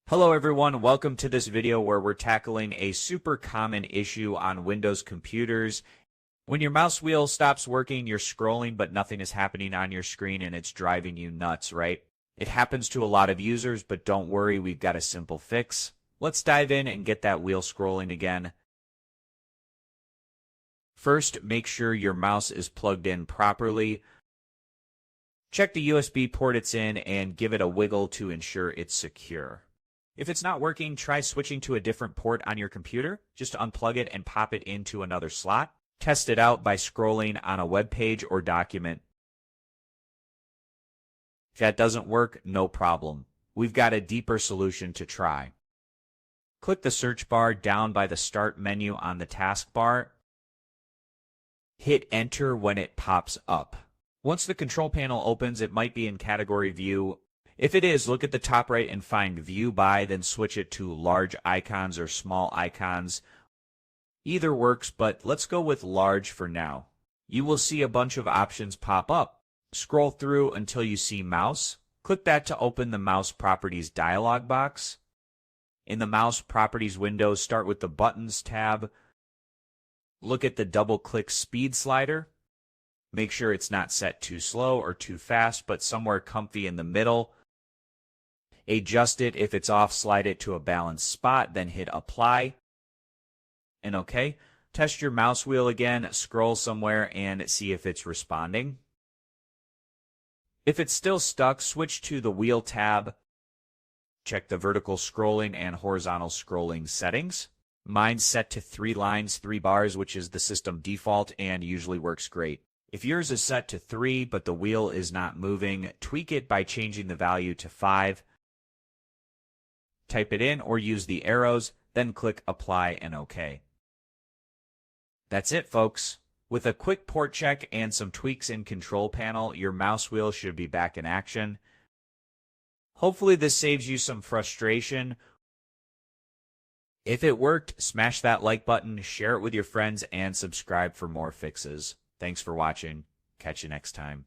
Hello everyone, welcome to this video where we're tackling a super common issue on Windows computers. When your mouse wheel stops working, you're scrolling but nothing is happening on your screen and it's driving you nuts, right? It happens to a lot of users, but don't worry, we've got a simple fix. Let's dive in and get that wheel scrolling again. First, make sure your mouse is plugged in properly. Check the USB port it's in and give it a wiggle to ensure it's secure. If it's not working, try switching to a different port on your computer. Just unplug it and pop it into another slot. Test it out by scrolling on a web page or document. If that doesn't work, no problem. We've got a deeper solution to try. Click the search bar down by the Start menu on the taskbar. Hit Enter when it pops up. Once the control panel opens, it might be in Category View. If it is, look at the top right and find View By, then switch it to Large Icons or Small Icons. Either works, but let's go with Large for now. You will see a bunch of options pop up. Scroll through until you see Mouse. Click that to open the Mouse Properties dialog box. In the Mouse Properties window, start with the Buttons tab. Look at the double-click speed slider. Make sure it's not set too slow or too fast, but somewhere comfy in the middle. Adjust it. If it's off, slide it to a balanced spot, then hit Apply. And OK. Test your mouse wheel again, scroll somewhere, and see if it's responding. If it's still stuck, switch to the Wheel tab. Check the vertical scrolling and horizontal scrolling settings. Mine's set to 3 lines, 3 bars, which is the system default and usually works great. If yours is set to 3 but the wheel is not moving, tweak it by changing the value to 5. Type it in or use the arrows, then click Apply and OK. That's it, folks. With a quick port check and some tweaks in Control Panel, your mouse wheel should be back in action. Hopefully this saves you some frustration. If it worked, smash that like button, share it with your friends, and subscribe for more fixes. Thanks for watching. Catch you next time.